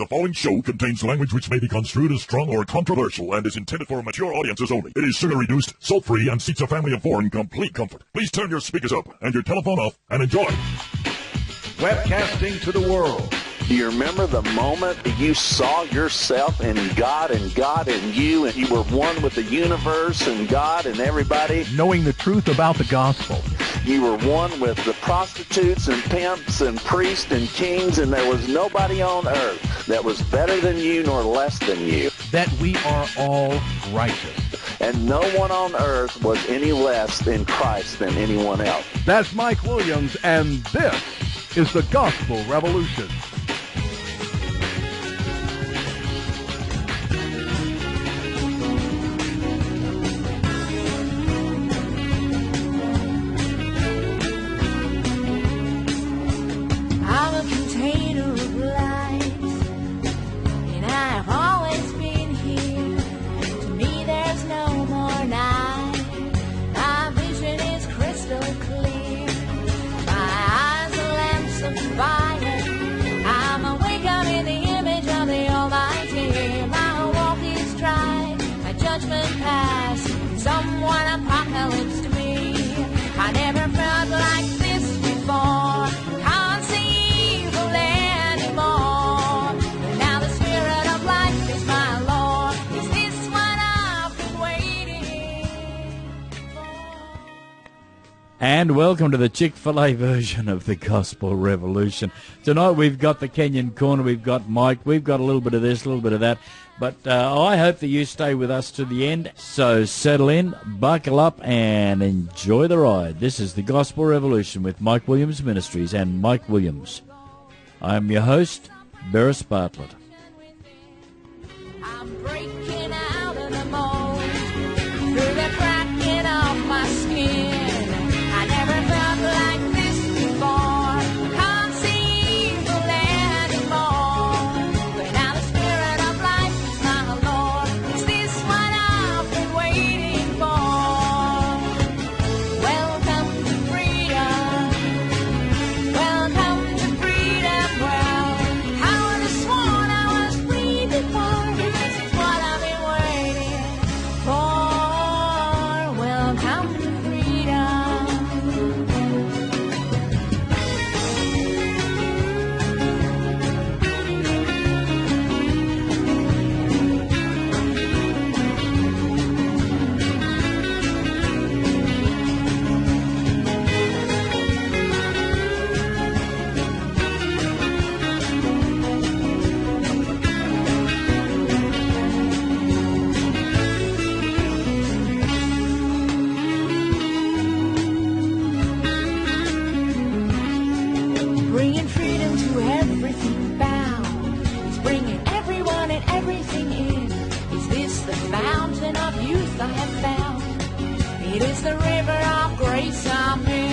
The following show contains language which may be construed as strong or controversial and is intended for mature audiences only. It is sugar-reduced, salt-free, and seats a family of four in complete comfort. Please turn your speakers up and your telephone off and enjoy. Webcasting to the world. Do you remember the moment that you saw yourself in God and God in you, and you were one with the universe and God and everybody? Knowing the truth about the gospel. You were one with the prostitutes and pimps and priests and kings, and there was nobody on earth that was better than you nor less than you. That we are all righteous. And no one on earth was any less in Christ than anyone else. That's Mike Williams, and this is the Gospel Revolution. And welcome to the Chick-fil-A version of the Gospel Revolution. Tonight we've got the Kenyan Corner, we've got Mike, we've got a little bit of this, a little bit of that. But I hope that you stay with us to the end. So settle in, buckle up, and enjoy the ride. This is the Gospel Revolution with Mike Williams Ministries and Mike Williams. I'm your host, Beres Bartlett. I'm breaking out of the mold through the cracking of my skin. I never felt like this before. Can't see the land anymore. But now the Spirit of life is my Lord. Is this what I've been waiting for? Welcome to freedom. Welcome to freedom. Well, I would have sworn I was free before. This is what I've been waiting for. Welcome to freedom. Bringing freedom to everything bound. It's bringing everyone and everything in. Is this the fountain of youth I have found? It is the river of grace I'm in.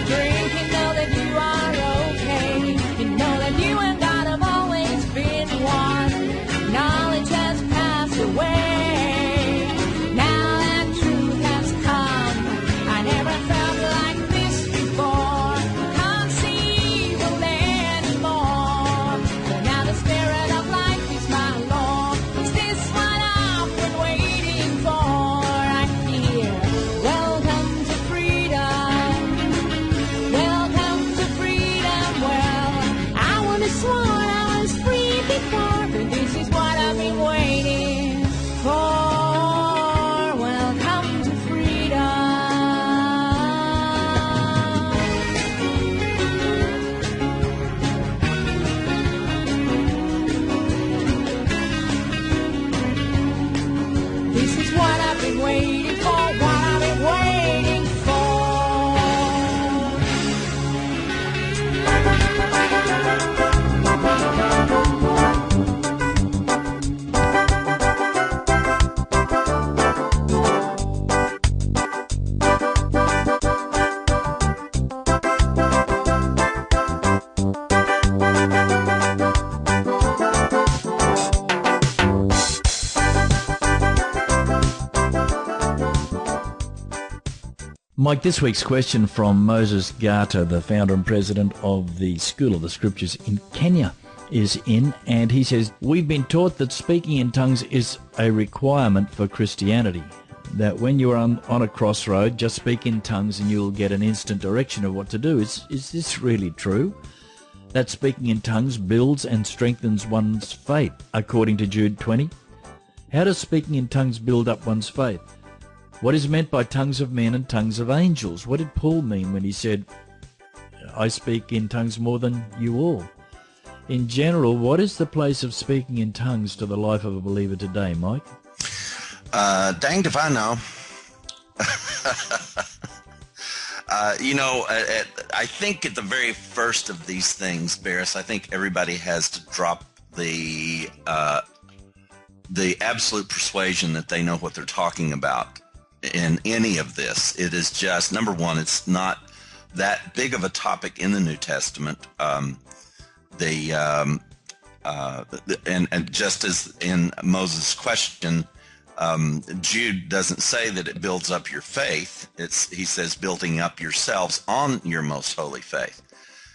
Drink and know that you are okay. And know that you and God have always been one. Knowledge has passed away. Now that truth has come. I never felt like this before. Can't see the land anymore. But now the Spirit of life is my Lord. Is this what I've been waiting for? I hear, welcome to freedom. Welcome to freedom. Well, I would have sworn I was free before. But this is what I've been waiting for. Welcome to freedom. This is what I've been waiting for, what I've been waiting for. Mike, this week's question from Moses Ngata, the founder and president of the School of the Scriptures in Kenya. is in, and he says, we've been taught that speaking in tongues is a requirement for Christianity. That when you're on a crossroad, just speak in tongues and you'll get an instant direction of what to do. Is this really true? That speaking in tongues builds and strengthens one's faith, according to Jude 20. How does speaking in tongues build up one's faith? What is meant by tongues of men and tongues of angels? What did Paul mean when he said, I speak in tongues more than you all? In general, what is the place of speaking in tongues to the life of a believer today, Mike? Danged if I know. I think at the very first of these things, Beres, I think everybody has to drop the absolute persuasion that they know what they're talking about in any of this. It is just, number one, it's not that big of a topic in the New Testament. And just as in Moses' question, Jude doesn't say that it builds up your faith. He says building up yourselves on your most holy faith.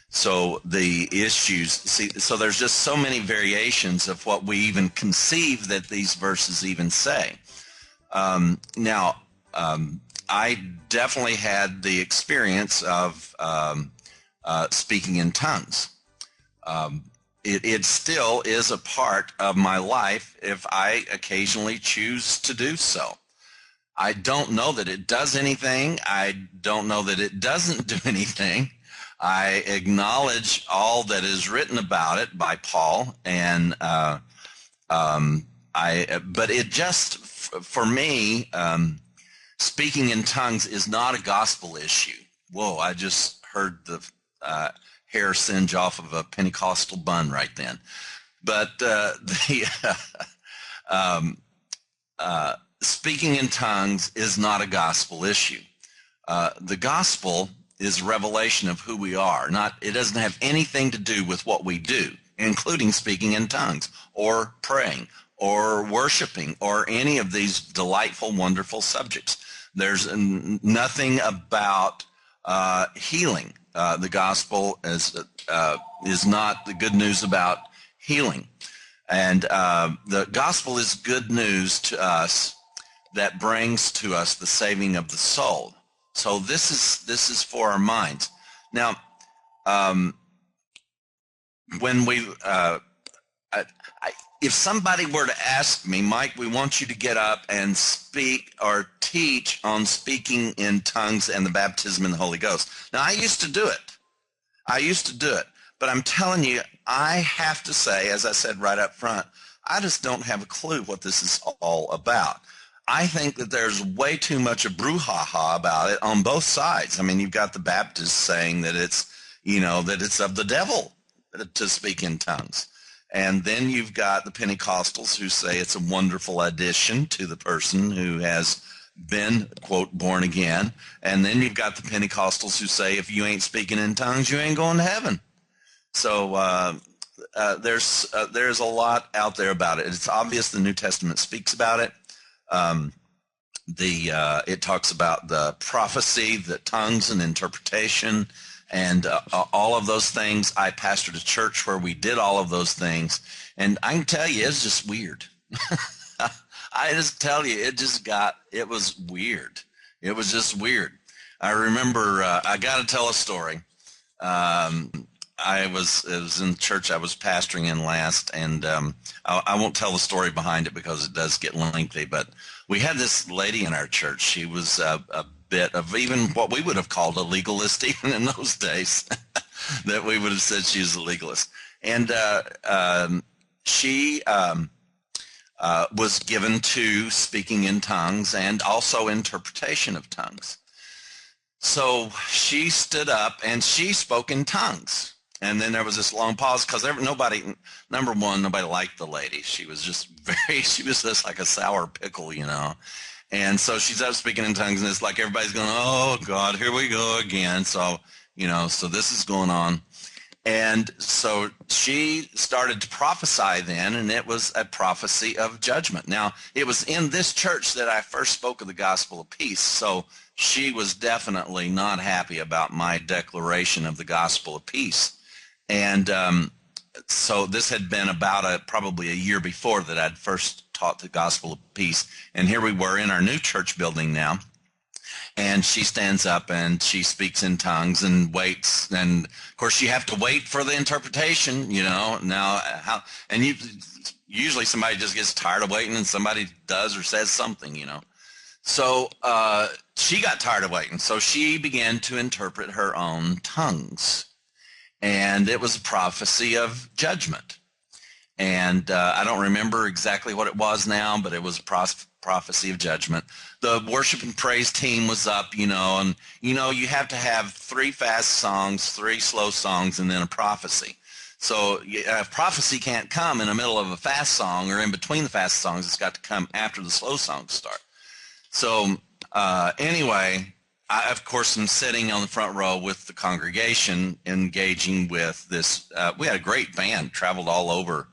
So the issues, so there's just so many variations of what we even conceive that these verses even say. I definitely had the experience of speaking in tongues. It still is a part of my life if I occasionally choose to do so. I don't know that it does anything. I don't know that it doesn't do anything. I acknowledge all that is written about it by Paul, but it just, for me, speaking in tongues is not a gospel issue. Whoa, I just heard the hair singe off of a Pentecostal bun right then. But speaking in tongues is not a gospel issue. The gospel is revelation of who we are. It doesn't have anything to do with what we do, including speaking in tongues or praying or worshiping or any of these delightful, wonderful subjects. There's nothing about healing. The gospel is not the good news about healing. And the gospel is good news to us that brings to us the saving of the soul. So this is for our minds. Now, when we, if somebody were to ask me, Mike, we want you to get up and speak or teach on speaking in tongues and the baptism in the Holy Ghost. Now, I used to do it. But I'm telling you, I have to say, as I said right up front, I just don't have a clue what this is all about. I think that there's way too much of brouhaha about it on both sides. I mean, you've got the Baptists saying that it's of the devil to speak in tongues. And then you've got the Pentecostals who say it's a wonderful addition to the person who has been, quote, born again. And then you've got the Pentecostals who say if you ain't speaking in tongues, you ain't going to heaven. So there's a lot out there about it. It's obvious the New Testament speaks about it. It talks about the prophecy, the tongues and interpretation, and all of those things. I pastored a church where we did all of those things, and I can tell you, it's just weird. I just tell you, it was weird. It was just weird. I remember, I got to tell a story. It was in the church I was pastoring in last, and I won't tell the story behind it because it does get lengthy, but we had this lady in our church. She was a bit of even what we would have called a legalist even in those days, that we would have said she was a legalist. And she was given to speaking in tongues and also interpretation of tongues. So she stood up and she spoke in tongues. And then there was this long pause because nobody liked the lady. She was just like a sour pickle, you know. And so she's up speaking in tongues, and it's like everybody's going, oh, God, here we go again. So, so this is going on. And so she started to prophesy then, and it was a prophecy of judgment. Now, it was in this church that I first spoke of the gospel of peace, so she was definitely not happy about my declaration of the gospel of peace. And so this had been about probably a year before that I'd first taught the gospel of peace. And here we were in our new church building now. And she stands up and she speaks in tongues and waits. And of course you have to wait for the interpretation, usually somebody just gets tired of waiting and somebody does or says something, So she got tired of waiting. So she began to interpret her own tongues. And it was a prophecy of judgment. And I don't remember exactly what it was now, but it was a prophecy of judgment. The worship and praise team was up, and you have to have 3 fast songs, 3 slow songs, and then a prophecy. So a prophecy can't come in the middle of a fast song or in between the fast songs. It's got to come after the slow songs start. So anyway, I, of course, am sitting on the front row with the congregation, engaging with this. We had a great band, traveled all over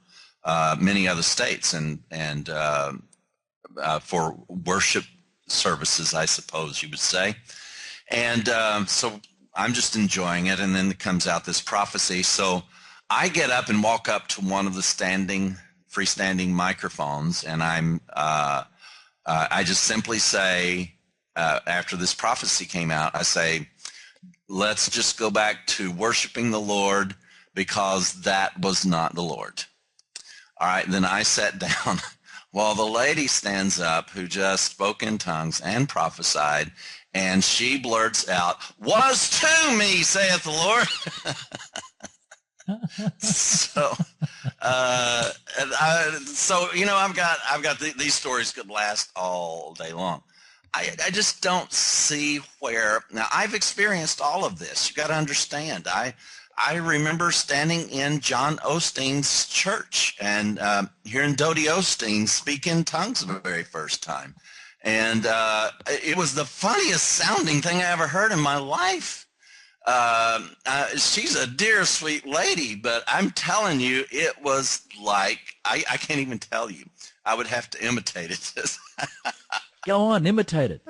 many other states, and for worship services, I suppose you would say. And so I'm just enjoying it, and then it comes out this prophecy. So I get up and walk up to one of the freestanding microphones, and I just simply say, after this prophecy came out, I say, let's just go back to worshiping the Lord, because that was not the Lord. All right, then I sat down while the lady stands up who just spoke in tongues and prophesied, and she blurts out, "Was to me, saith the Lord." I've got these stories could last all day long. I just don't see where. Now, I've experienced all of this. You got to understand. I remember standing in John Osteen's church and hearing Dodie Osteen speak in tongues for the very first time. And it was the funniest sounding thing I ever heard in my life. She's a dear, sweet lady, but I'm telling you, it was like, I can't even tell you. I would have to imitate it. Go on, imitate it.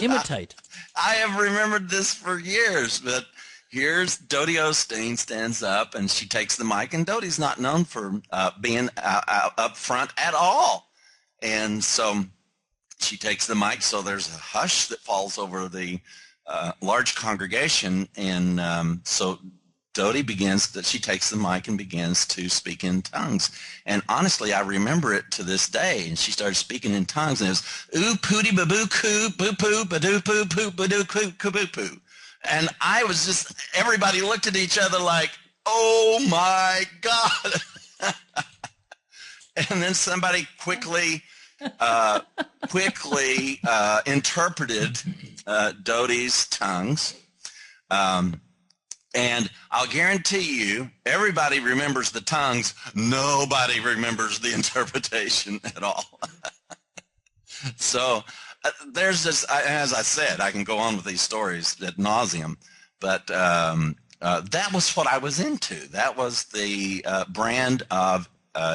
Imitate. I have remembered this for years, but here's Dodie Osteen stands up, and she takes the mic, and Dodie's not known for being up front at all. And so she takes the mic, so there's a hush that falls over the large congregation, and so Dodie she takes the mic and begins to speak in tongues. And honestly, I remember it to this day. And she started speaking in tongues, and it was, ooh, pooty, baboo, coo, boo, poo, badoo, poo, poo, badoo, coo, coo, boo, poo. And I was just, everybody looked at each other like, oh my God. And then somebody quickly interpreted Dodie's tongues. And I'll guarantee you, everybody remembers the tongues. Nobody remembers the interpretation at all. So there's this, as I said, I can go on with these stories ad nauseum, but that was what I was into. That was the brand of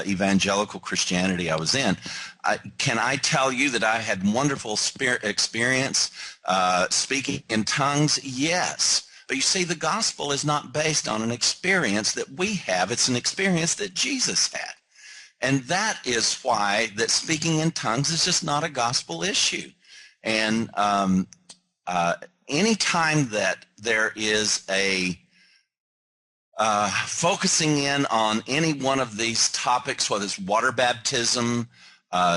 evangelical Christianity I was in. Can I tell you that I had wonderful experience speaking in tongues? Yes. But you see, the gospel is not based on an experience that we have. It's an experience that Jesus had. And that is why that speaking in tongues is just not a gospel issue. And anytime that there is a focusing in on any one of these topics, whether it's water baptism,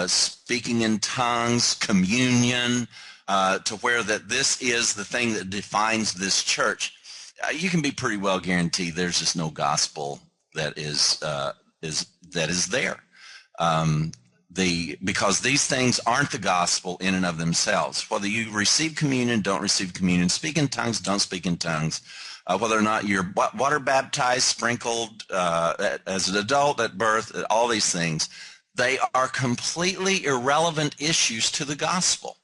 speaking in tongues, communion, to where that this is the thing that defines this church, you can be pretty well guaranteed there's just no gospel that is there. Because these things aren't the gospel in and of themselves. Whether you receive communion, don't receive communion, speak in tongues, don't speak in tongues, whether or not you're water baptized, sprinkled as an adult at birth, all these things, they are completely irrelevant issues to the gospel.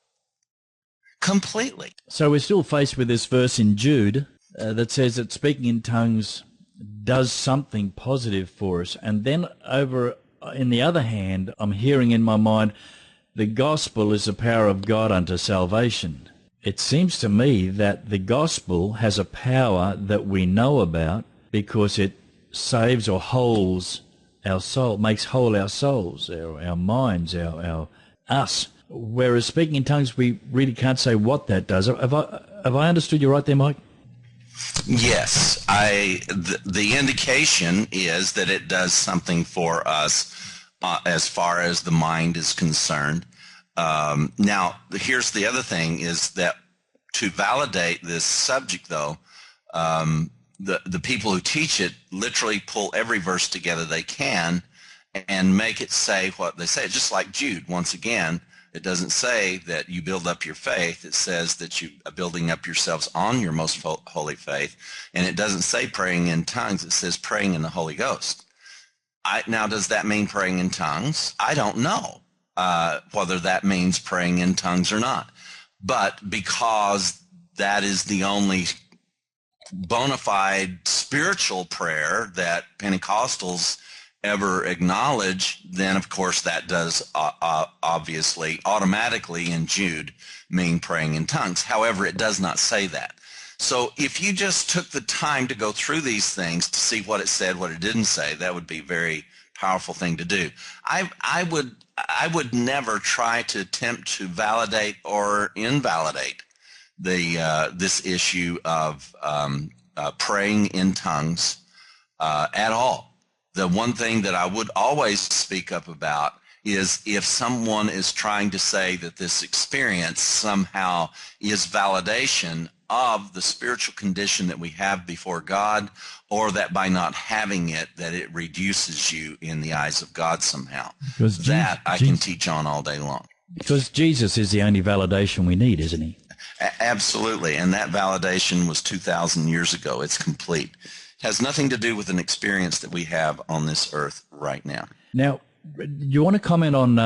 Completely. So we're still faced with this verse in Jude that says that speaking in tongues does something positive for us. And then over in the other hand, I'm hearing in my mind, the gospel is the power of God unto salvation. It seems to me that the gospel has a power that we know about because it saves or holds our soul, makes whole our souls, our minds, our us. Whereas speaking in tongues, we really can't say what that does. Have I understood you right there, Mike? Yes, the indication is that it does something for us as far as the mind is concerned. Now, here's the other thing is that to validate this subject, though, the people who teach it literally pull every verse together they can and make it say what they say. Just like Jude, once again, it doesn't say that you build up your faith. It says that you are building up yourselves on your most holy faith. And it doesn't say praying in tongues. It says praying in the Holy Ghost. Now, does that mean praying in tongues? I don't know whether that means praying in tongues or not. But because that is the only bona fide spiritual prayer that Pentecostals ever acknowledge, then of course that does obviously automatically in Jude mean praying in tongues. However, it does not say that. So if you just took the time to go through these things to see what it said, what it didn't say, that would be a very powerful thing to do. I would never try to attempt to validate or invalidate this issue of praying in tongues at all. The one thing that I would always speak up about is if someone is trying to say that this experience somehow is validation of the spiritual condition that we have before God, or that by not having it, that it reduces you in the eyes of God somehow. That I can teach on all day long. Because Jesus is the only validation we need, isn't he? Absolutely. And that validation was 2,000 years ago. It's complete. Has nothing to do with an experience that we have on this earth right now. Now, you want to comment on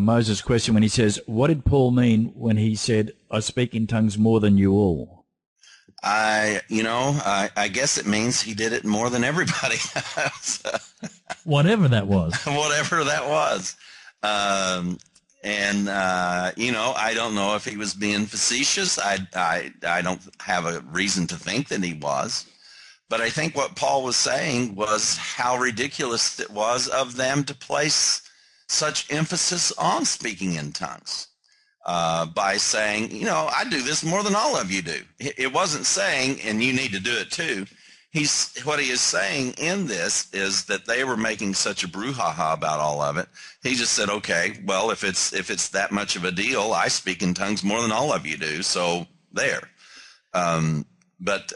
Moses' question when he says, what did Paul mean when he said, I speak in tongues more than you all? I guess it means he did it more than everybody else. Whatever that was. Whatever that was. I don't know if he was being facetious. I don't have a reason to think that he was. But I think what Paul was saying was how ridiculous it was of them to place such emphasis on speaking in tongues by saying, I do this more than all of you do. It wasn't saying, and you need to do it too. What he is saying in this is that they were making such a brouhaha about all of it. He just said, okay, well, if it's that much of a deal, I speak in tongues more than all of you do. So there. But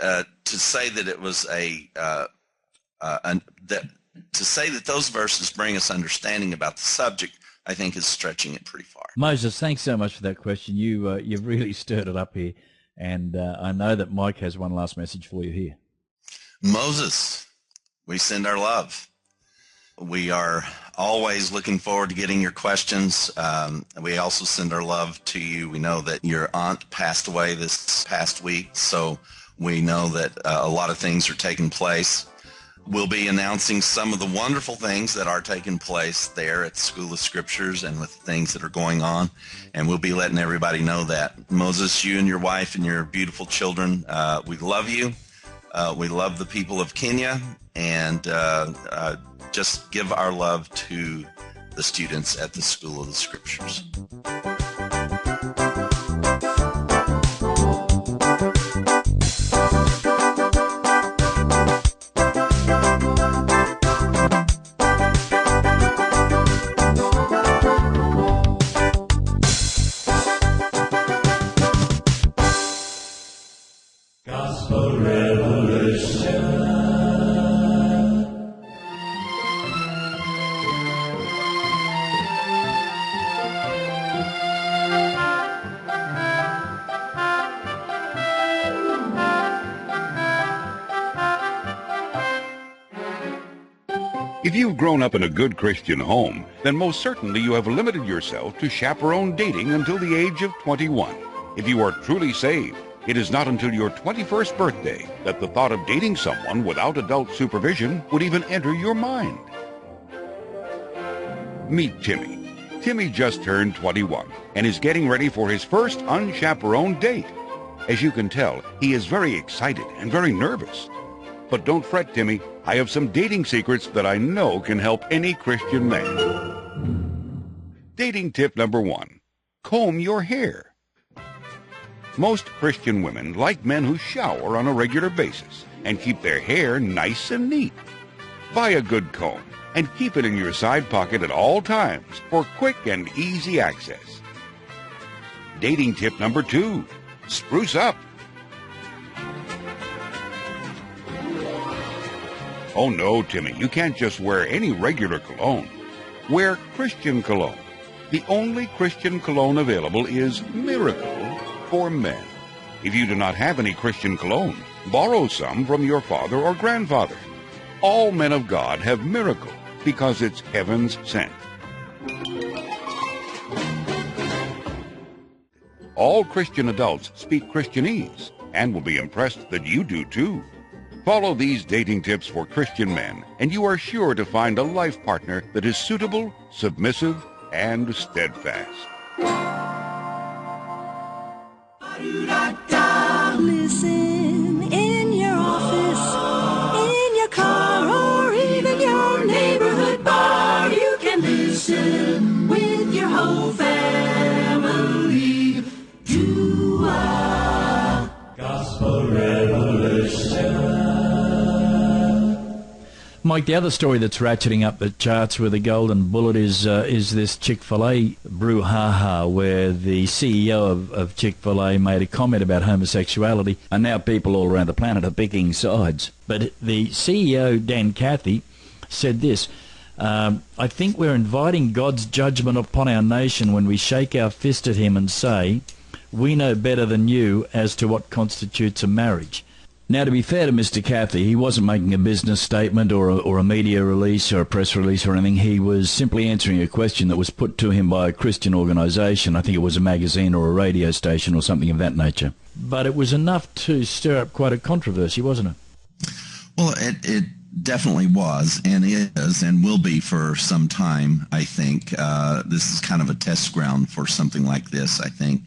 to say that it was to say that those verses bring us understanding about the subject, I think is stretching it pretty far. Moses, thanks so much for that question. You've really stirred it up here, and I know that Mike has one last message for you here. Moses, we send our love. We are always looking forward to getting your questions. We also send our love to you. We know that your aunt passed away this past week, so we know that a lot of things are taking place. We'll be announcing some of the wonderful things that are taking place there at the School of Scriptures and with things that are going on, and we'll be letting everybody know that. Moses, you and your wife and your beautiful children, we love you. We love the people of Kenya, and just give our love to the students at the School of the Scriptures. Gospel Revolution. If you've grown up in a good Christian home, then most certainly you have limited yourself to chaperone dating until the age of 21. If you are truly saved, it is not until your 21st birthday that the thought of dating someone without adult supervision would even enter your mind. Meet Timmy. Timmy just turned 21 and is getting ready for his first unchaperoned date. As you can tell, he is very excited and very nervous. But don't fret, Timmy. I have some dating secrets that I know can help any Christian man. Dating tip number 1. Comb your hair. Most Christian women like men who shower on a regular basis and keep their hair nice and neat. Buy a good comb and keep it in your side pocket at all times for quick and easy access. Dating tip number 2. Spruce up. Oh no, Timmy, you can't just wear any regular cologne. Wear Christian cologne. The only Christian cologne available is Miracle for Men. If you do not have any Christian cologne, borrow some from your father or grandfather. All men of God have Miracle because it's heaven's scent. All Christian adults speak Christianese and will be impressed that you do too. Follow these dating tips for Christian men, and you are sure to find a life partner that is suitable, submissive, and steadfast. Listen in your office, in your car, or even your neighborhood bar. You can listen with your whole family to a Gospel Revolution. Mike, the other story that's ratcheting up the charts with a golden bullet is this Chick-fil-A brouhaha, where the CEO of Chick-fil-A made a comment about homosexuality, and now people all around the planet are picking sides. But the CEO, Cathy, said this: I think we're inviting God's judgment upon our nation when we shake our fist at him and say, we know better than you as to what constitutes a marriage. Now, to be fair to Mr. Cathy, he wasn't making a business statement or a media release or a press release or anything. He was simply answering a question that was put to him by a Christian organisation. I think it was a magazine or a radio station or something of that nature. But it was enough to stir up quite a controversy, wasn't it? Well, it definitely was and is and will be for some time, I think. This is kind of a test ground for something like this, I think.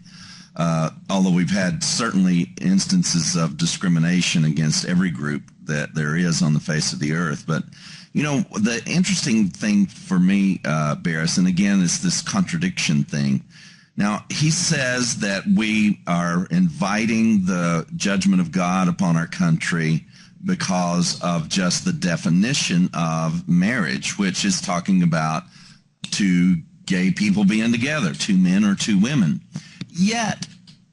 Although we've had certainly instances of discrimination against every group that there is on the face of the earth. But, you know, the interesting thing for me, Beres, and again, is this contradiction thing. Now, he says that we are inviting the judgment of God upon our country because of just the definition of marriage, which is talking about two gay people being together, two men or two women. Yet,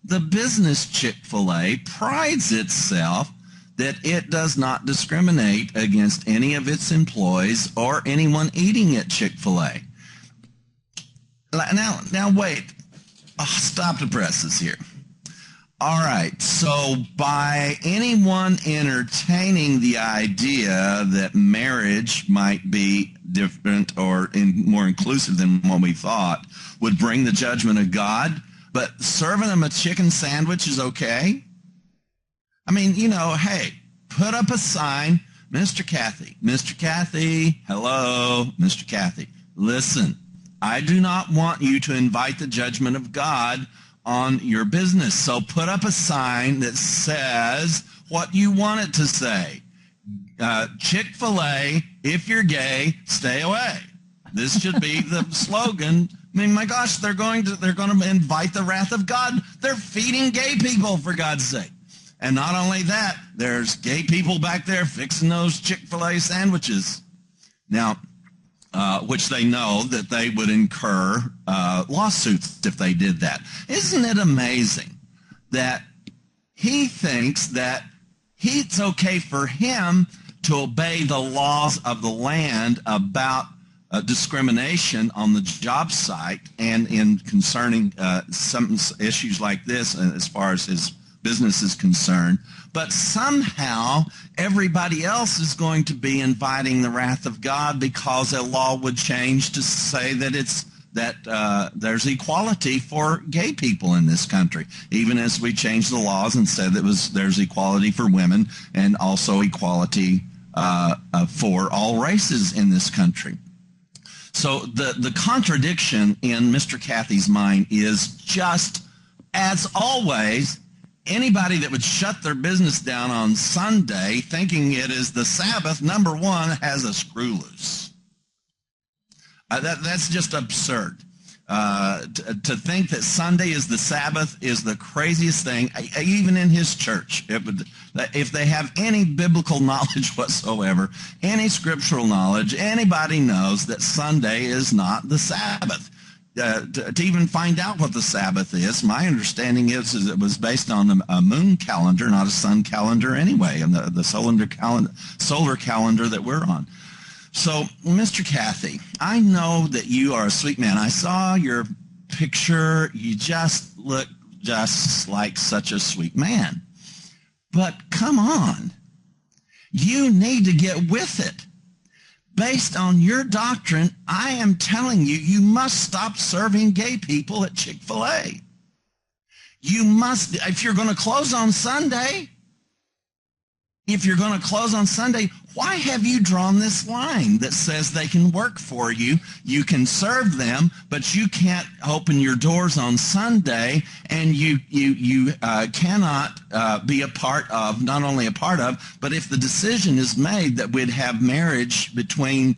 the business Chick-fil-A prides itself that it does not discriminate against any of its employees or anyone eating at Chick-fil-A. Now wait. Stop the presses here. All right, so by anyone entertaining the idea that marriage might be different or more inclusive than what we thought would bring the judgment of God, but serving them a chicken sandwich is okay? I mean, you know, hey, put up a sign, Mr. Cathy, hello, Mr. Cathy, listen, I do not want you to invite the judgment of God on your business. So put up a sign that says what you want it to say. Chick-fil-A, if you're gay, stay away. This should be the slogan. I mean, my gosh, they're going to invite the wrath of God. They're feeding gay people, for God's sake. And not only that, there's gay people back there fixing those Chick-fil-A sandwiches. Now, which they know that they would incur lawsuits if they did that. Isn't it amazing that he thinks that it's okay for him to obey the laws of the land about discrimination on the job site and in concerning some issues like this as far as his business is concerned, but somehow everybody else is going to be inviting the wrath of God because a law would change to say that there's equality for gay people in this country, even as we changed the laws and said there's equality for women and also equality for all races in this country. So the contradiction in Mr. Cathy's mind is just, as always, anybody that would shut their business down on Sunday thinking it is the Sabbath, number one, has a screw loose. That's just absurd. To think that Sunday is the Sabbath is the craziest thing, even in his church. If they have any biblical knowledge whatsoever, any scriptural knowledge, anybody knows that Sunday is not the Sabbath. To even find out what the Sabbath is, my understanding is it was based on a moon calendar, not a sun calendar anyway, and the solar calendar that we're on. So, Mr. Cathy, I know that you are a sweet man. I saw your picture. You just look just like such a sweet man. But come on. You need to get with it. Based on your doctrine, I am telling you, you must stop serving gay people at Chick-fil-A. You must, if you're going to close on Sunday, why have you drawn this line that says they can work for you, you can serve them, but you can't open your doors on Sunday, and you cannot be a part of, not only a part of, but if the decision is made that we'd have marriage between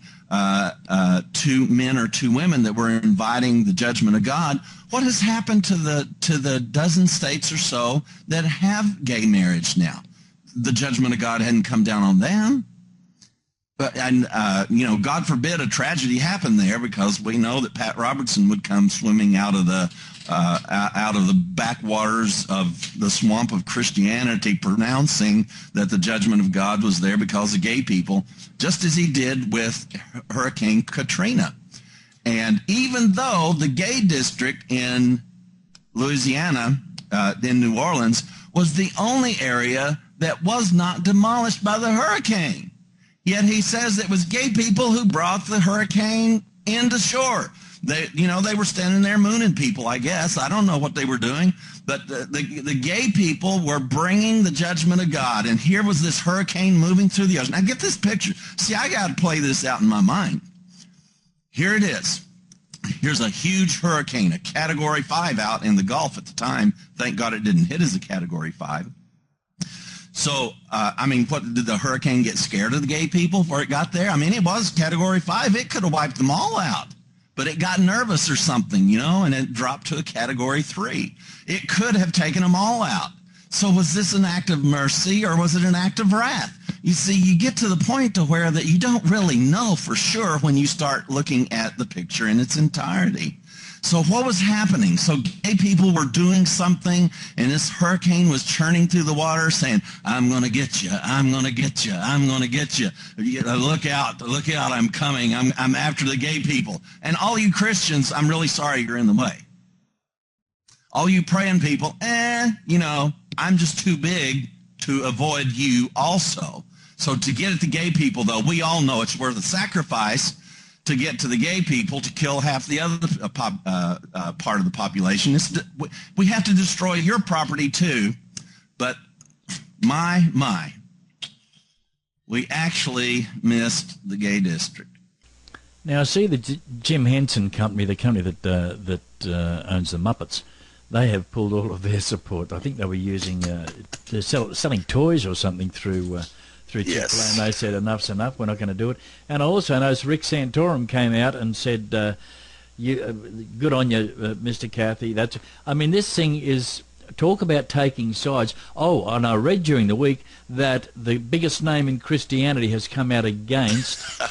two men or two women, that we're inviting the judgment of God, what has happened to the dozen states or so that have gay marriage now? The judgment of God hadn't come down on them. But, and God forbid a tragedy happened there, because we know that Pat Robertson would come swimming out of the backwaters of the swamp of Christianity, pronouncing that the judgment of God was there because of gay people, just as he did with Hurricane Katrina. And even though the gay district in Louisiana, in New Orleans, was the only area that was not demolished by the hurricane, yet he says it was gay people who brought the hurricane into shore. They were standing there mooning people, I guess. I don't know what they were doing, but the gay people were bringing the judgment of God. And here was this hurricane moving through the ocean. Now get this picture. See, I got to play this out in my mind. Here it is. Here's a huge hurricane, a Category 5 out in the Gulf at the time. Thank God it didn't hit as a Category 5. So, what did the hurricane get scared of the gay people before it got there? I mean, it was Category 5. It could have wiped them all out. But it got nervous or something, and it dropped to a Category 3. It could have taken them all out. So was this an act of mercy, or was it an act of wrath? You see, you get to the point to where that you don't really know for sure when you start looking at the picture in its entirety. So what was happening? So gay people were doing something, and this hurricane was churning through the water saying, I'm going to get you, I'm going to get you, I'm going to get you. Look out, I'm coming, I'm after the gay people. And all you Christians, I'm really sorry you're in the way. All you praying people, I'm just too big to avoid you also. So to get at the gay people, though, we all know it's worth a sacrifice to get to the gay people, to kill half the other part of the population. We have to destroy your property too, but my, we actually missed the gay district. Now, see the Jim Henson company, the company that owns the Muppets, they have pulled all of their support. I think they were using, they're selling toys or something through Chick-fil-A, yes. And they said, enough's enough, we're not going to do it. And I also noticed Rick Santorum came out and said, good on you, Mr. Cathy. This thing is, talk about taking sides. Oh, and I read during the week that the biggest name in Christianity has come out against,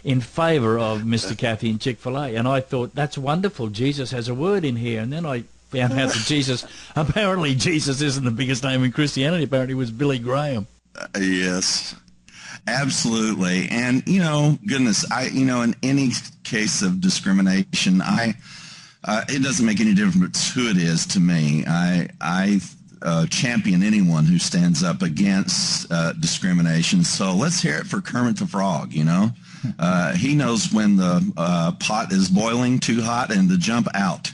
in favour of Mr. Cathy and Chick-fil-A. And I thought, that's wonderful. Jesus has a word in here. And then I found out that apparently Jesus isn't the biggest name in Christianity. Apparently it was Billy Graham. Yes, absolutely. And, goodness, in any case of discrimination, it doesn't make any difference who it is to me. I champion anyone who stands up against discrimination. So let's hear it for Kermit the Frog, He knows when the pot is boiling too hot and to jump out.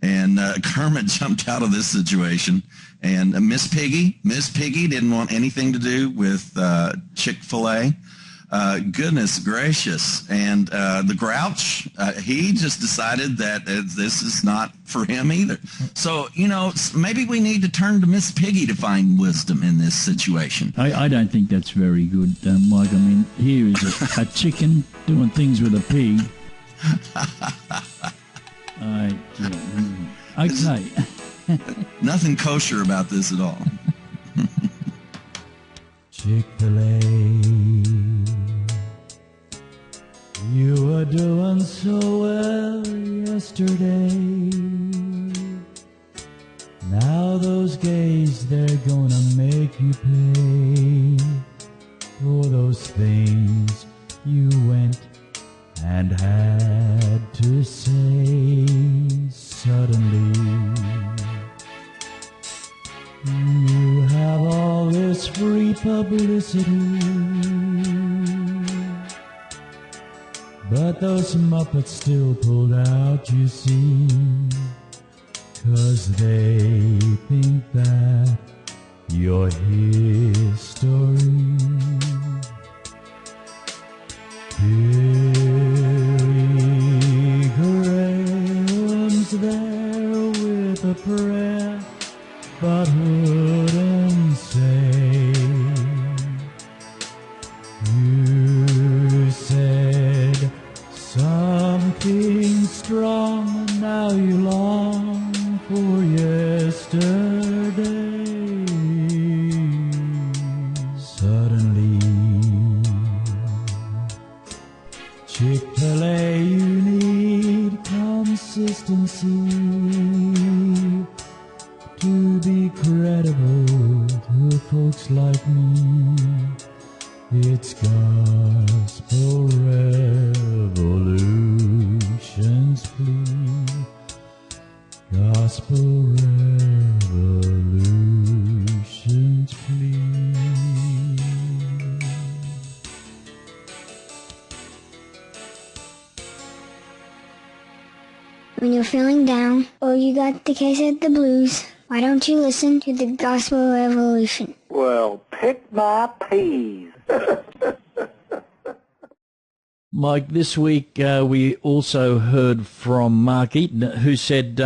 And Kermit jumped out of this situation. And Miss Piggy didn't want anything to do with Chick-fil-A. Goodness gracious. And the grouch, he just decided that this is not for him either. So, maybe we need to turn to Miss Piggy to find wisdom in this situation. I don't think that's very good, Mike. I mean, here is a chicken doing things with a pig. Okay. Nothing kosher about this at all. Chick-fil-A, you were doing so well yesterday. Now those gays, they're gonna make you pay for those things you went and had to say suddenly. You have all this free publicity, but those Muppets still pulled out, you see, 'cause they think that you're history. Billy Graham's there with a prayer, but wouldn't say. You said something strong, and now you long for yesterday. Suddenly, Chick-fil-A, you need consistency to be credible to folks like me. It's Gospel Revolution's plea. Gospel Revolution's plea. When you're feeling down or you got the case of the blues, why don't you listen to the Gospel Revolution? Well, pick my peas. Mike, this week we also heard from Mark Eaton, who said,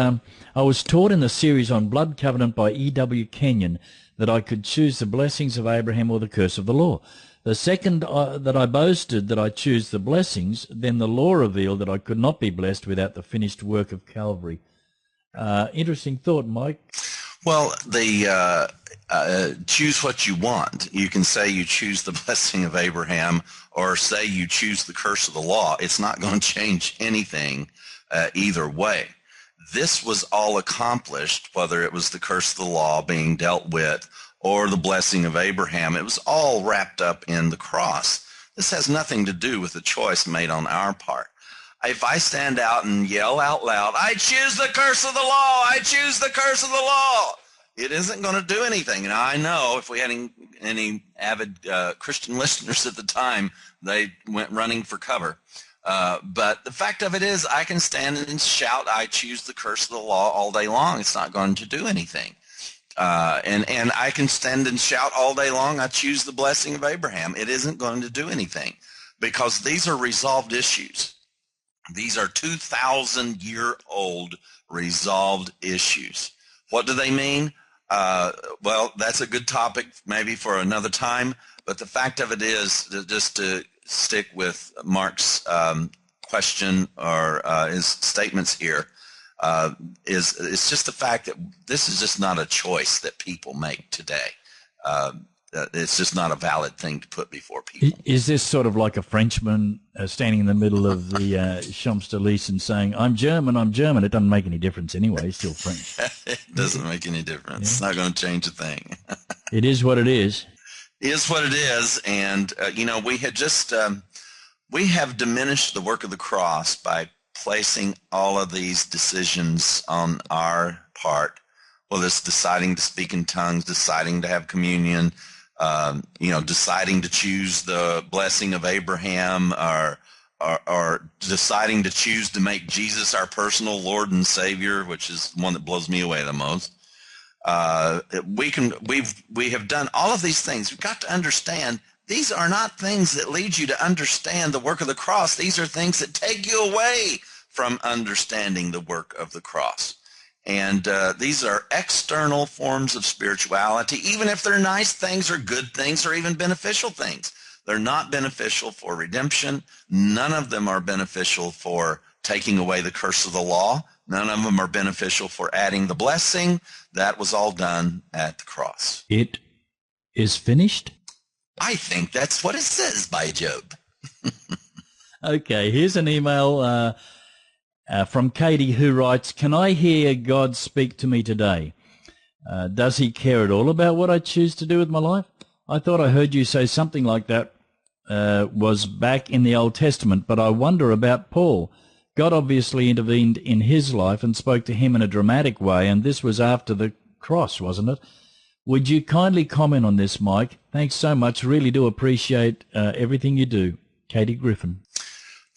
I was taught in the series on blood covenant by E.W. Kenyon that I could choose the blessings of Abraham or the curse of the law. The second that I boasted that I choose the blessings, then the law revealed that I could not be blessed without the finished work of Calvary. Interesting thought, Mike. Well, the choose what you want. You can say you choose the blessing of Abraham or say you choose the curse of the law. It's not going to change anything either way. This was all accomplished, whether it was the curse of the law being dealt with or the blessing of Abraham. It was all wrapped up in the cross. This has nothing to do with the choice made on our part. If I stand out and yell out loud, I choose the curse of the law, I choose the curse of the law, it isn't going to do anything. And I know if we had any avid Christian listeners at the time, they went running for cover. But the fact of it is, I can stand and shout, I choose the curse of the law all day long. It's not going to do anything. And I can stand and shout all day long, I choose the blessing of Abraham. It isn't going to do anything because these are resolved issues. These are 2,000-year-old resolved issues. What do they mean? Well, that's a good topic maybe for another time, but the fact of it is, just to stick with Mark's question or his statements here, it's just the fact that this is just not a choice that people make today. It's just not a valid thing to put before people. Is this sort of like a Frenchman standing in the middle of the Champs-Élysées and saying, I'm German, I'm German? It doesn't make any difference anyway. He's still French. It doesn't make any difference. Yeah. It's not going to change a thing. It is what it is. It is what it is. And, we had just, we have diminished the work of the cross by placing all of these decisions on our part. Well, it's deciding to speak in tongues, deciding to have communion, deciding to choose the blessing of Abraham, or deciding to choose to make Jesus our personal Lord and Savior, which is one that blows me away the most. We have done all of these things. We've got to understand these are not things that lead you to understand the work of the cross. These are things that take you away from understanding the work of the cross. And these are external forms of spirituality, even if they're nice things or good things or even beneficial things. They're not beneficial for redemption. None of them are beneficial for taking away the curse of the law. None of them are beneficial for adding the blessing. That was all done at the cross. It is finished? I think that's what it says, by Job. Okay, here's an email from Katie, who writes, can I hear God speak to me today? Does he care at all about what I choose to do with my life? I thought I heard you say something like that was back in the Old Testament, but I wonder about Paul. God obviously intervened in his life and spoke to him in a dramatic way, and this was after the cross, wasn't it? Would you kindly comment on this, Mike? Thanks so much. Really do appreciate everything you do. Katie Griffin.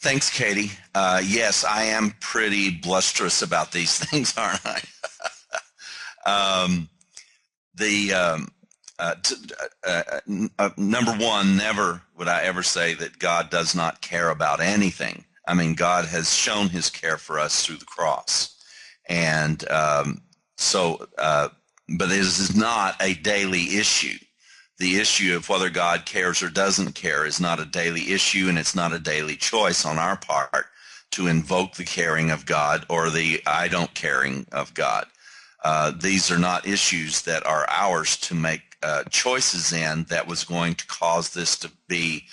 Thanks, Katie. Yes, I am pretty blusterous about these things, aren't I? Number one, never would I ever say that God does not care about anything. I mean, God has shown his care for us through the cross. And but this is not a daily issue. The issue of whether God cares or doesn't care is not a daily issue, and it's not a daily choice on our part to invoke the caring of God or the I don't caring of God. These are not issues that are ours to make choices in that was going to cause this to be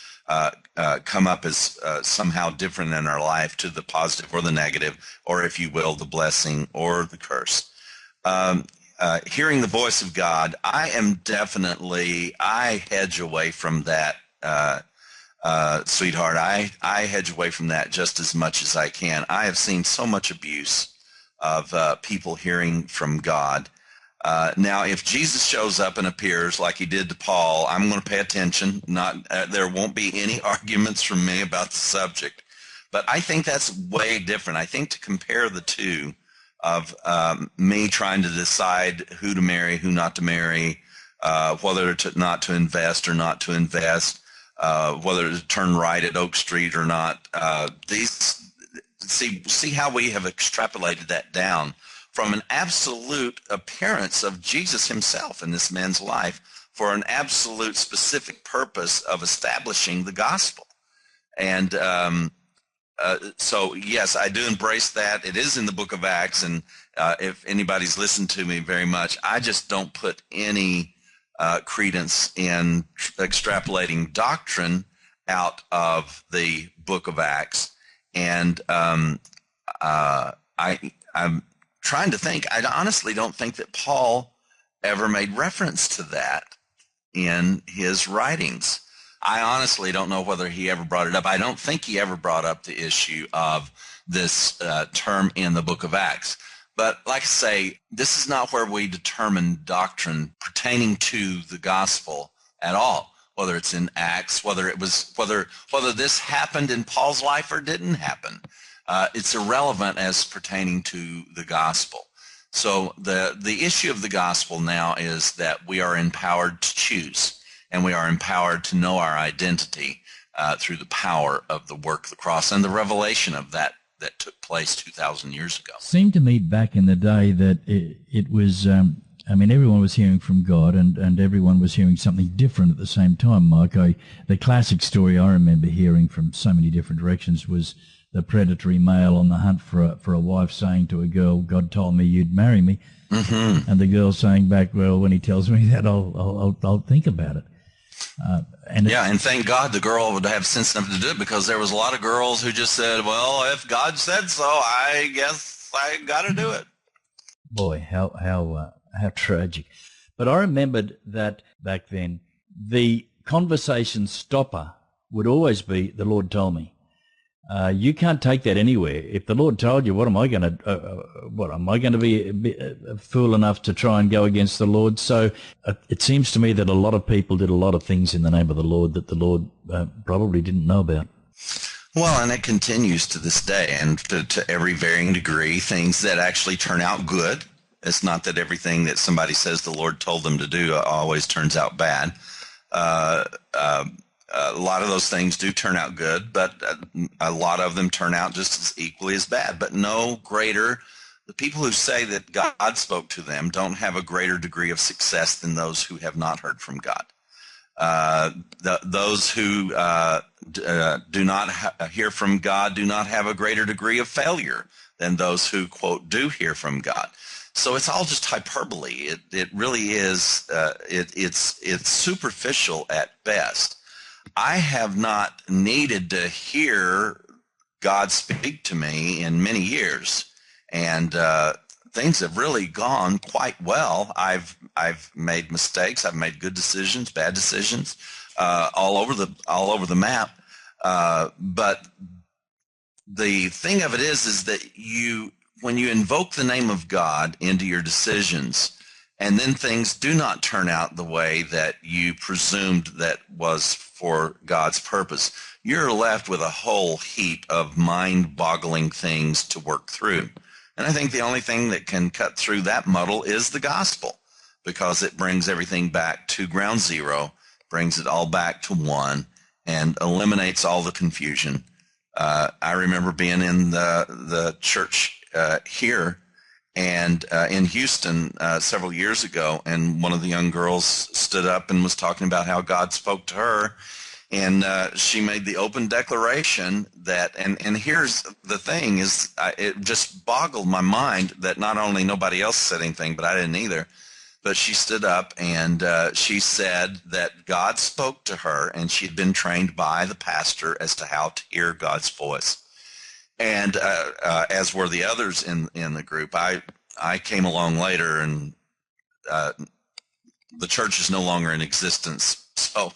come up as somehow different in our life, to the positive or the negative, or if you will, the blessing or the curse. Hearing the voice of God, I hedge away from that, sweetheart. I hedge away from that just as much as I can. I have seen so much abuse of people hearing from God. Now, if Jesus shows up and appears like he did to Paul, I'm going to pay attention. There won't be any arguments from me about the subject. But I think that's way different. I think to compare the two of me trying to decide who to marry, who not to marry, whether not to invest or not to invest, whether to turn right at Oak Street or not. See how we have extrapolated that down from an absolute appearance of Jesus himself in this man's life for an absolute specific purpose of establishing the gospel. And so, yes, I do embrace that. It is in the book of Acts, and if anybody's listened to me very much, I just don't put any credence in extrapolating doctrine out of the book of Acts. And I'm trying to think. I honestly don't think that Paul ever made reference to that in his writings. I honestly don't know whether he ever brought it up. I don't think he ever brought up the issue of this term in the book of Acts. But like I say, this is not where we determine doctrine pertaining to the gospel at all, whether it's in Acts, whether this happened in Paul's life or didn't happen. It's irrelevant as pertaining to the gospel. So the issue of the gospel now is that we are empowered to choose. And we are empowered to know our identity through the power of the work of the cross and the revelation of that took place 2,000 years ago. Seemed to me back in the day that it was, everyone was hearing from God and everyone was hearing something different at the same time, Mike. The classic story I remember hearing from so many different directions was the predatory male on the hunt for a wife saying to a girl, God told me you'd marry me. Mm-hmm. And the girl saying back, well, when he tells me that, I'll think about it. And thank God the girl would have sense enough to do it, because there was a lot of girls who just said, well, if God said so, I guess I got to do it. Boy, how tragic. But I remembered that back then the conversation stopper would always be, the Lord told me. You can't take that anywhere. If the Lord told you, am I going to be a fool enough to try and go against the Lord? So it seems to me that a lot of people did a lot of things in the name of the Lord that the Lord probably didn't know about. Well, and it continues to this day, and to every varying degree, things that actually turn out good. It's not that everything that somebody says the Lord told them to do always turns out bad. a lot of those things do turn out good, but a lot of them turn out just as equally as bad. But no greater, the people who say that God spoke to them don't have a greater degree of success than those who have not heard from God. Those who do not hear from God do not have a greater degree of failure than those who, quote, do hear from God. So it's all just hyperbole. It really is. It's superficial at best. I have not needed to hear God speak to me in many years, and things have really gone quite well. I've made mistakes. I've made good decisions, bad decisions, all over the map. But the thing of it is that when you invoke the name of God into your decisions, and then things do not turn out the way that you presumed that was for God's purpose, you're left with a whole heap of mind-boggling things to work through. And I think the only thing that can cut through that muddle is the gospel, because it brings everything back to ground zero, brings it all back to one, and eliminates all the confusion. I remember being in the church here and in Houston several years ago, and one of the young girls stood up and was talking about how God spoke to her, and she made the open declaration that, and here's the thing, is it just boggled my mind that not only nobody else said anything, but I didn't either, but she stood up and she said that God spoke to her, and she'd been trained by the pastor as to how to hear God's voice. And as were the others in the group. I came along later, and the church is no longer in existence. So,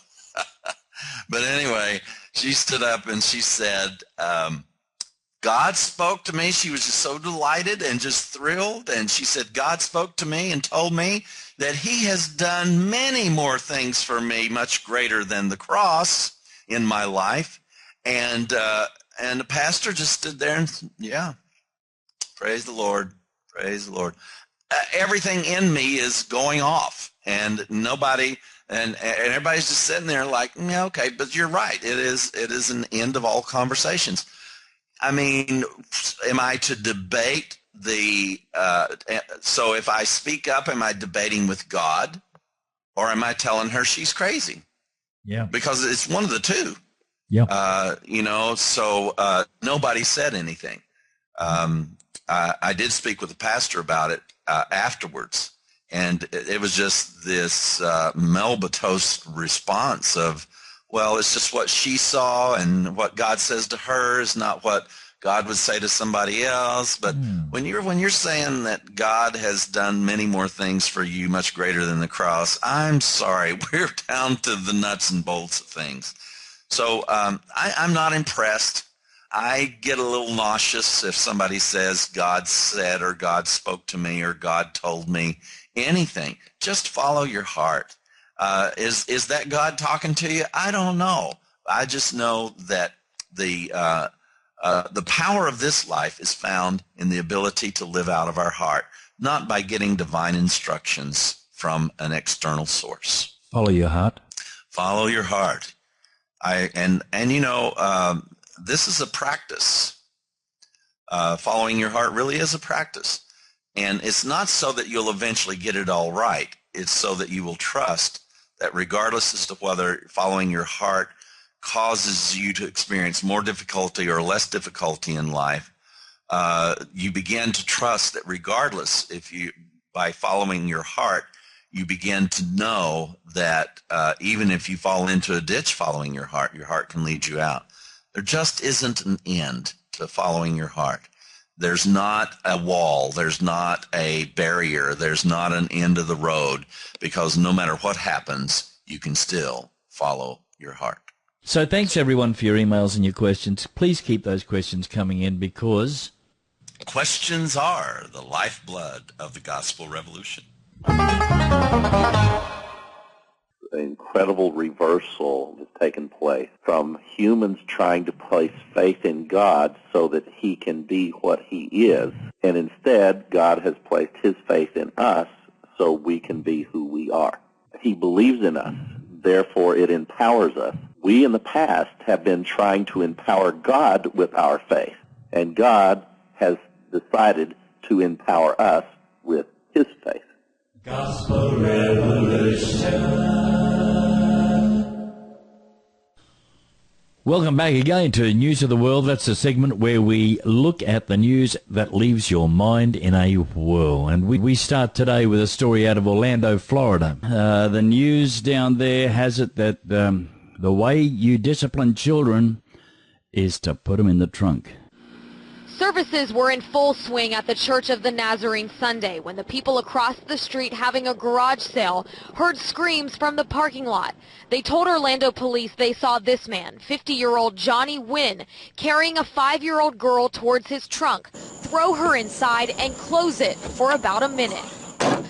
but anyway, she stood up and she said, God spoke to me. She was just so delighted and just thrilled. And she said, God spoke to me and told me that he has done many more things for me, much greater than the cross in my life. And the pastor just stood there and, yeah, praise the Lord, praise the Lord. Everything in me is going off, and nobody, and everybody's just sitting there like, yeah, okay, but you're right. It is an end of all conversations. I mean, am I to debate so if I speak up, am I debating with God, or am I telling her she's crazy? Yeah. Because it's one of the two. Yeah. So nobody said anything. I did speak with the pastor about it afterwards, and it was just this Melba-toast response of, well, it's just what she saw, and what God says to her is not what God would say to somebody else. But when you're saying that God has done many more things for you, much greater than the cross, I'm sorry, we're down to the nuts and bolts of things. So I'm not impressed. I get a little nauseous if somebody says God said, or God spoke to me, or God told me anything. Just follow your heart. Is that God talking to you? I don't know. I just know that the power of this life is found in the ability to live out of our heart, not by getting divine instructions from an external source. Follow your heart. Follow your heart. This is a practice. Following your heart really is a practice. And it's not so that you'll eventually get it all right. It's so that you will trust that regardless as to whether following your heart causes you to experience more difficulty or less difficulty in life, you begin to trust that regardless, by following your heart, you begin to know that even if you fall into a ditch following your heart can lead you out. There just isn't an end to following your heart. There's not a wall. There's not a barrier. There's not an end of the road, because no matter what happens, you can still follow your heart. So thanks, everyone, for your emails and your questions. Please keep those questions coming in, because questions are the lifeblood of the Gospel Revolution. Incredible reversal that's taken place from humans trying to place faith in God so that he can be what he is, and instead God has placed his faith in us so we can be who we are. He believes in us, therefore it empowers us. We in the past have been trying to empower God with our faith, and God has decided to empower us with his faith. Gospel Revolution. Welcome back again to News of the World. That's a segment where we look at the news that leaves your mind in a whirl. And we start today with a story out of Orlando, Florida. The news down there has it that the way you discipline children is to put them in the trunk. Services were in full swing at the Church of the Nazarene Sunday when the people across the street having a garage sale heard screams from the parking lot. They told Orlando police they saw this man, 50-year-old Johnny Wynn, carrying a 5-year-old girl towards his trunk, throw her inside and close it for about a minute.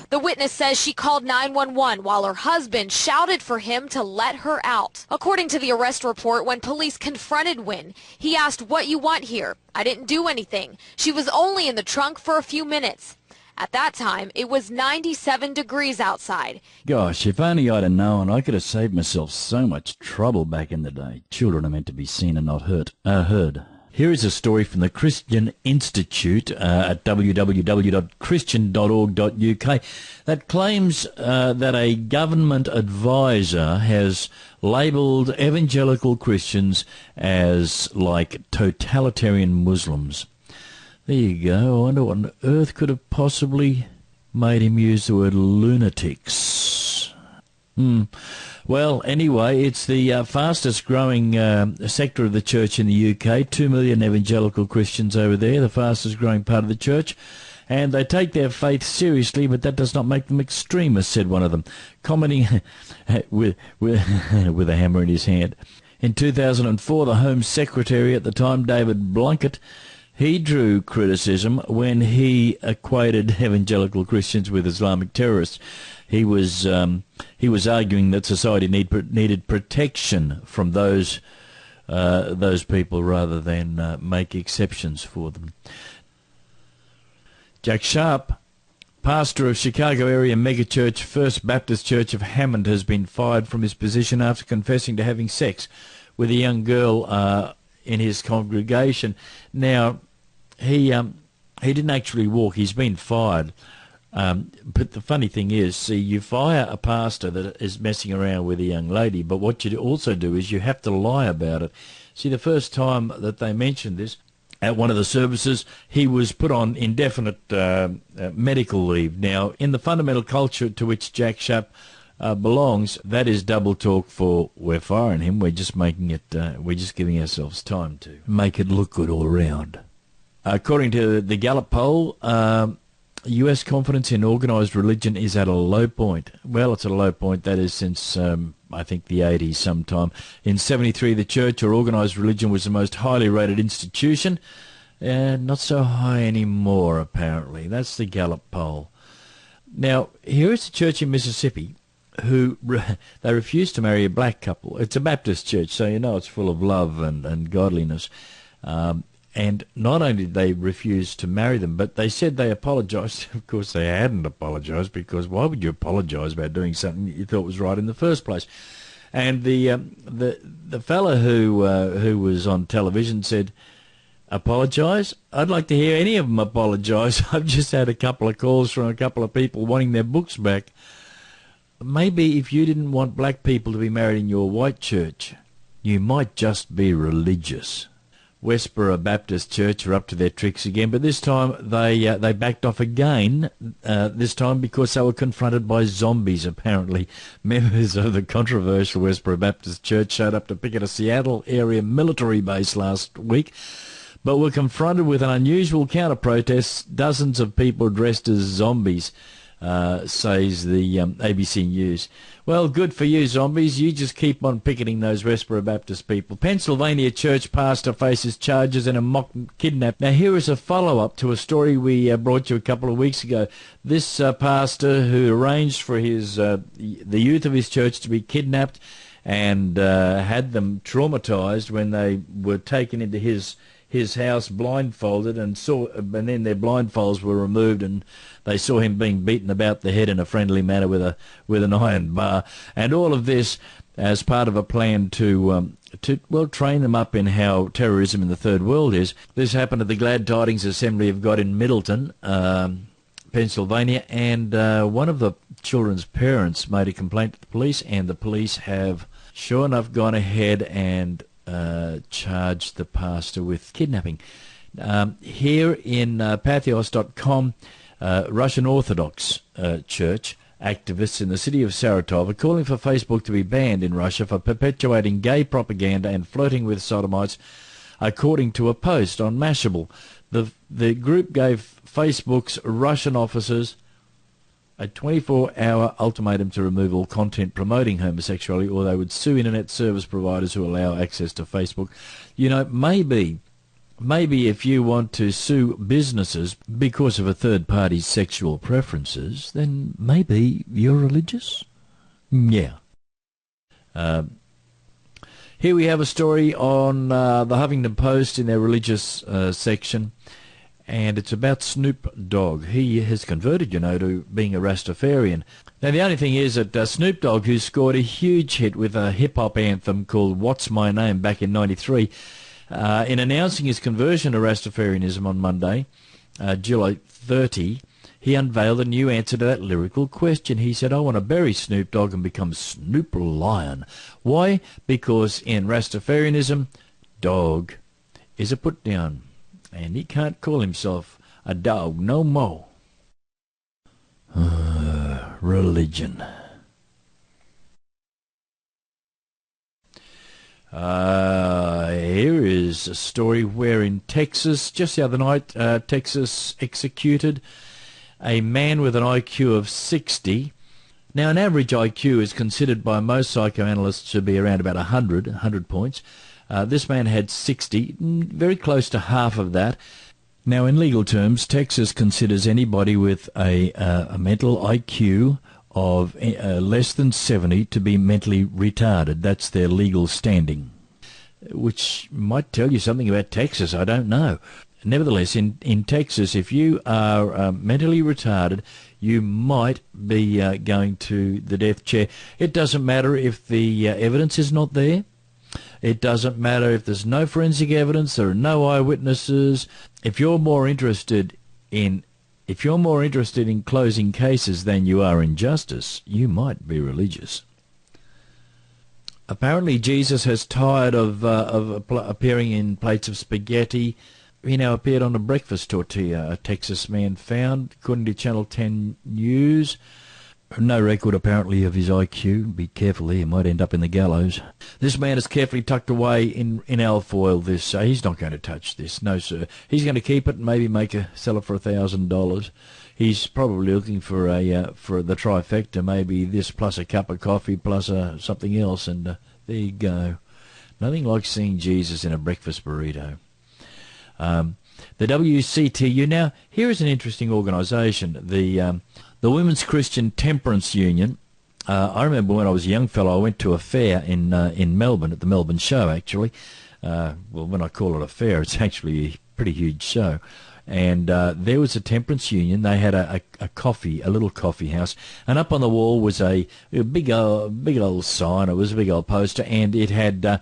The witness says she called 911 while her husband shouted for him to let her out. According to the arrest report, when police confronted Wynn, he asked, "What you want here?" "I didn't do anything. She was only in the trunk for a few minutes." At that time, it was 97 degrees outside. Gosh, if only I'd have known, I could have saved myself so much trouble back in the day. Children are meant to be seen and not heard. Here is a story from the Christian Institute at www.christian.org.uk that claims that a government advisor has labelled evangelical Christians as like totalitarian Muslims. There you go. I wonder what on earth could have possibly made him use the word lunatics. Well, anyway, it's the fastest growing sector of the church in the UK. 2 million evangelical Christians over there, the fastest growing part of the church. And they take their faith seriously, but that does not make them extremists, said one of them, commenting with a hammer in his hand. In 2004, the Home Secretary at the time, David Blunkett, he drew criticism when he equated evangelical Christians with Islamic terrorists. He was arguing that society needed protection from those people rather than make exceptions for them. Jack Sharp, pastor of Chicago area megachurch First Baptist Church of Hammond, has been fired from his position after confessing to having sex with a young girl in his congregation. Now, he didn't actually walk. He's been fired. But the funny thing is, see, you fire a pastor that is messing around with a young lady, but what you also do is you have to lie about it. See, the first time that they mentioned this, at one of the services, he was put on indefinite medical leave. Now, in the fundamental culture to which Jack Sharp belongs, that is double talk for we're firing him. We're just making it, we're just giving ourselves time to make it look good all around. According to the Gallup poll, U.S. confidence in organised religion is at a low point. Well, it's at a low point, that is, since, I think, the 80s sometime. In 73, the church or organised religion was the most highly rated institution. Not so high anymore, apparently. That's the Gallup poll. Now, here is a church in Mississippi who they refused to marry a black couple. It's a Baptist church, so you know it's full of love and godliness. And not only did they refuse to marry them, but they said they apologised. Of course, they hadn't apologised, because why would you apologise about doing something you thought was right in the first place? And the fella who was on television said, "Apologise? I'd like to hear any of them apologise. I've just had a couple of calls from a couple of people wanting their books back. Maybe if you didn't want black people to be married in your white church, you might just be religious." Westboro Baptist Church are up to their tricks again, but this time they backed off again, this time because they were confronted by zombies, apparently. Members of the controversial Westboro Baptist Church showed up to picket a Seattle area military base last week, but were confronted with an unusual counter-protest. Dozens of people dressed as zombies, says the ABC News. Well, good for you, zombies. You just keep on picketing those Westboro Baptist people. Pennsylvania church pastor faces charges in a mock kidnap. Now, here is a follow-up to a story we brought you a couple of weeks ago. This pastor who arranged for his the youth of his church to be kidnapped and had them traumatized when they were taken into his his house blindfolded and then their blindfolds were removed and they saw him being beaten about the head in a friendly manner with an iron bar. And all of this as part of a plan to train them up in how terrorism in the Third World is. This happened at the Glad Tidings Assembly of God in Middleton, Pennsylvania, and one of the children's parents made a complaint to the police, and the police have sure enough gone ahead and charged the pastor with kidnapping. Here in Pathos.com, Russian Orthodox Church activists in the city of Saratov are calling for Facebook to be banned in Russia for perpetuating gay propaganda and flirting with sodomites, according to a post on Mashable. The group gave Facebook's Russian officers a 24-hour ultimatum to remove all content promoting homosexuality, or they would sue internet service providers who allow access to Facebook. You know, maybe if you want to sue businesses because of a third party's sexual preferences, then maybe you're religious? Yeah. Here we have a story on the Huffington Post in their religious section, and it's about Snoop Dogg. He has converted, to being a Rastafarian. Now, the only thing is that Snoop Dogg, who scored a huge hit with a hip-hop anthem called What's My Name back in '93, in announcing his conversion to Rastafarianism on Monday, July 30, he unveiled a new answer to that lyrical question. He said, I want to bury Snoop Dogg and become Snoop Lion. Why? Because in Rastafarianism, dog is a put-down, and he can't call himself a dog no more. Religion. Here is a story where in Texas, just the other night, Texas executed a man with an IQ of 60. Now, an average IQ is considered by most psychoanalysts to be around about 100 points. This man had 60, very close to half of that. Now, in legal terms, Texas considers anybody with a mental IQ of less than 70 to be mentally retarded. That's their legal standing, which might tell you something about Texas. I don't know. Nevertheless, in Texas, if you are mentally retarded, you might be going to the death chair. It doesn't matter if the evidence is not there. It doesn't matter if there's no forensic evidence, there are no eyewitnesses. If you're more interested in closing cases than you are in justice, you might be religious. Apparently, Jesus has tired of appearing in plates of spaghetti. He now appeared on a breakfast tortilla, a Texas man found, according to Channel 10 News. No record, apparently, of his IQ. Be careful there, he might end up in the gallows. This man is carefully tucked away in alfoil. He's not going to touch this, no, sir. He's going to keep it and maybe sell it for $1,000. He's probably looking for the trifecta, maybe this plus a cup of coffee plus something else, and there you go. Nothing like seeing Jesus in a breakfast burrito. The WCTU. Now, here is an interesting organisation. The Women's Christian Temperance Union. I remember when I was a young fellow, I went to a fair in Melbourne, at the Melbourne Show, actually. Well, when I call it a fair, it's actually a pretty huge show. And there was a temperance union. They had a little coffee house, and up on the wall was a big old sign. It was a big old poster, and it had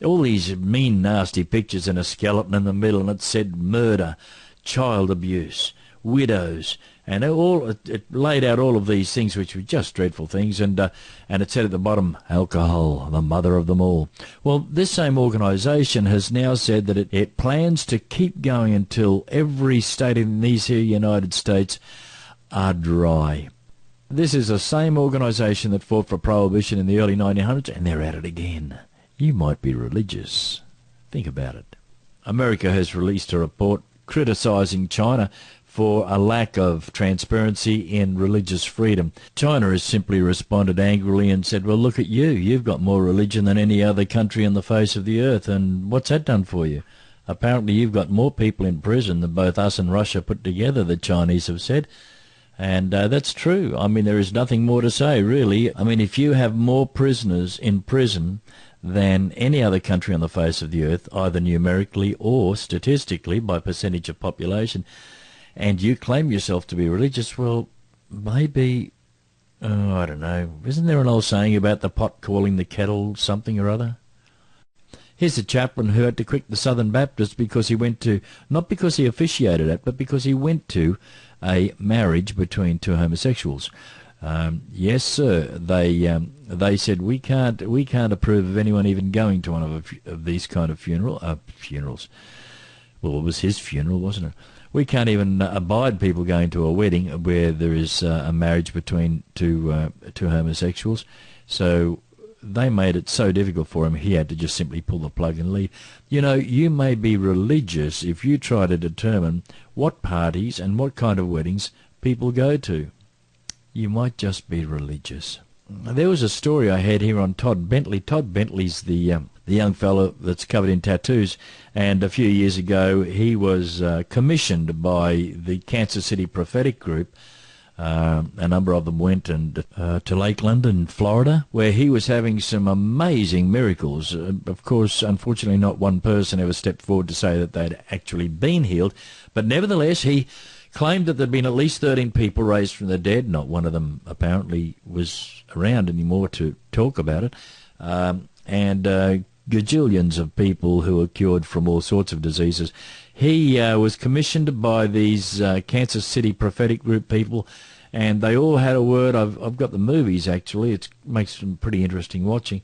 all these mean, nasty pictures and a skeleton in the middle, and it said murder, child abuse, widows, and it laid out all of these things which were just dreadful things, and it said at the bottom, alcohol, the mother of them all. Well, this same organisation has now said that it plans to keep going until every state in these here United States are dry. This is the same organisation that fought for prohibition in the early 1900s, and they're at it again. You might be religious. Think about it. America has released a report criticising China for a lack of transparency in religious freedom. China has simply responded angrily and said, well, look at you. You've got more religion than any other country on the face of the earth, and what's that done for you? Apparently you've got more people in prison than both us and Russia put together, the Chinese have said. And that's true. I mean, there is nothing more to say, really. I mean, if you have more prisoners in prison than any other country on the face of the earth, either numerically or statistically by percentage of population, and you claim yourself to be religious, well, maybe, I don't know, isn't there an old saying about the pot calling the kettle something or other? Here's a chaplain who had to quit the Southern Baptist because he went to, not because he officiated it, but because he went to a marriage between two homosexuals. Yes, sir. They said we can't approve of anyone even going to one of these kind of funerals. Well, it was his funeral, wasn't it? We can't even abide people going to a wedding where there is a marriage between two homosexuals. So they made it so difficult for him, he had to just simply pull the plug and leave. You know, you may be religious if you try to determine what parties and what kind of weddings people go to. You might just be religious. There was a story I had here on Todd Bentley. Todd Bentley's the young fellow that's covered in tattoos, and a few years ago he was commissioned by the Kansas City Prophetic Group. A number of them went to Lake London, Florida, where he was having some amazing miracles. Of course, unfortunately, not one person ever stepped forward to say that they'd actually been healed, but nevertheless, he claimed that there'd been at least 13 people raised from the dead. Not one of them apparently was around anymore to talk about it. And gajillions of people who were cured from all sorts of diseases. He was commissioned by these Kansas City Prophetic Group people, and they all had a word. I've got the movies, actually. It makes them pretty interesting watching.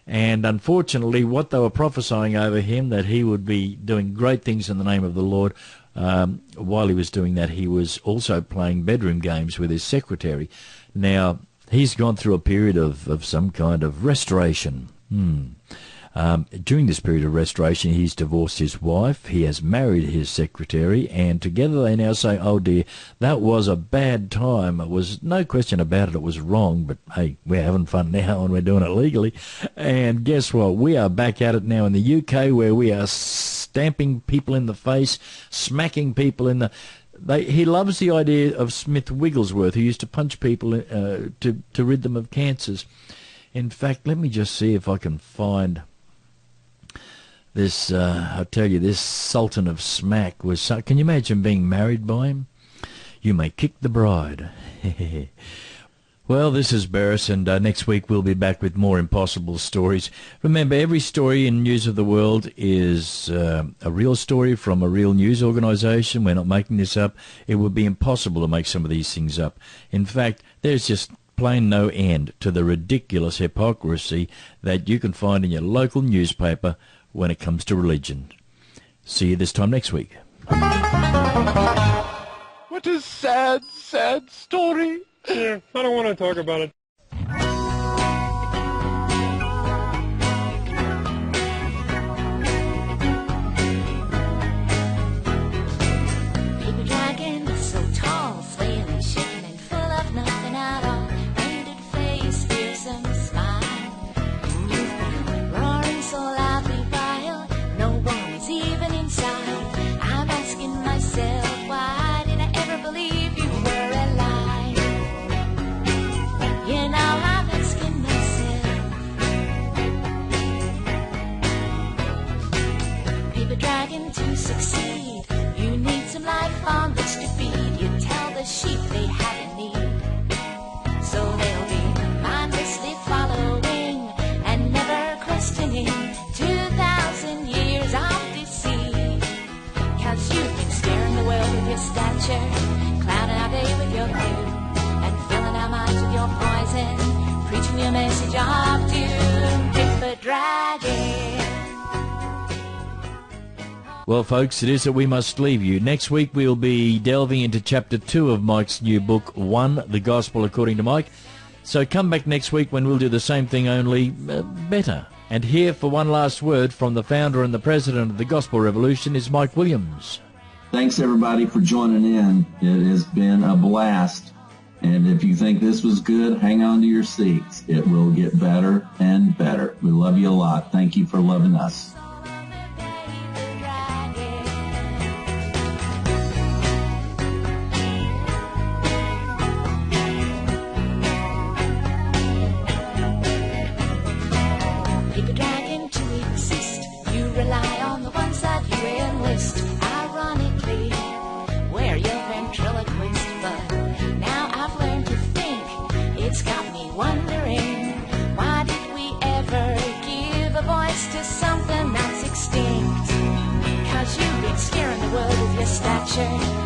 And unfortunately, what they were prophesying over him, that he would be doing great things in the name of the Lord, while he was doing that, he was also playing bedroom games with his secretary. Now, he's gone through a period of some kind of restoration. During this period of restoration, he's divorced his wife, he has married his secretary, and together they now say, oh dear, that was a bad time. It was no question about it, it was wrong, but hey, we're having fun now and we're doing it legally. And guess what? We are back at it now in the UK, where we are stamping people in the face, smacking people in the... He loves the idea of Smith Wigglesworth, who used to punch people to rid them of cancers. In fact, let me just see if I can find this. I tell you, this Sultan of Smack was... Can you imagine being married by him? You may kick the bride. Well, this is Beres, and next week we'll be back with more impossible stories. Remember, every story in News of the World is a real story from a real news organisation. We're not making this up. It would be impossible to make some of these things up. In fact, there's just plain no end to the ridiculous hypocrisy that you can find in your local newspaper when it comes to religion. See you this time next week. What a sad, sad story. Yeah, I don't want to talk about it. Paper dragon, so tall, swaying and shaking and full of nothing at all. Painted face, fearsome smile. You've been roaring so loudly while no one is even inside. I'm asking myself, why did I ever believe you were alive? You know, I'm asking myself. Paper dragon, to succeed, you need some life on which to feed. You tell the sheep they have a need, so they'll be mindlessly following and never questioning 2,000 years of deceit. 'Cause you've been scaring the world with your stature, clouding our day with your view, and filling our minds with your poison, preaching your message of doom. Paper dragon. Well, folks, it is that we must leave you. Next week we'll be delving into Chapter 2 of Mike's new book, 1, The Gospel According to Mike. So come back next week when we'll do the same thing, only better. And here for one last word from the founder and the president of the Gospel Revolution is Mike Williams. Thanks, everybody, for joining in. It has been a blast. And if you think this was good, hang on to your seats. It will get better and better. We love you a lot. Thank you for loving us. Paper dragon. scaring the world with your stature.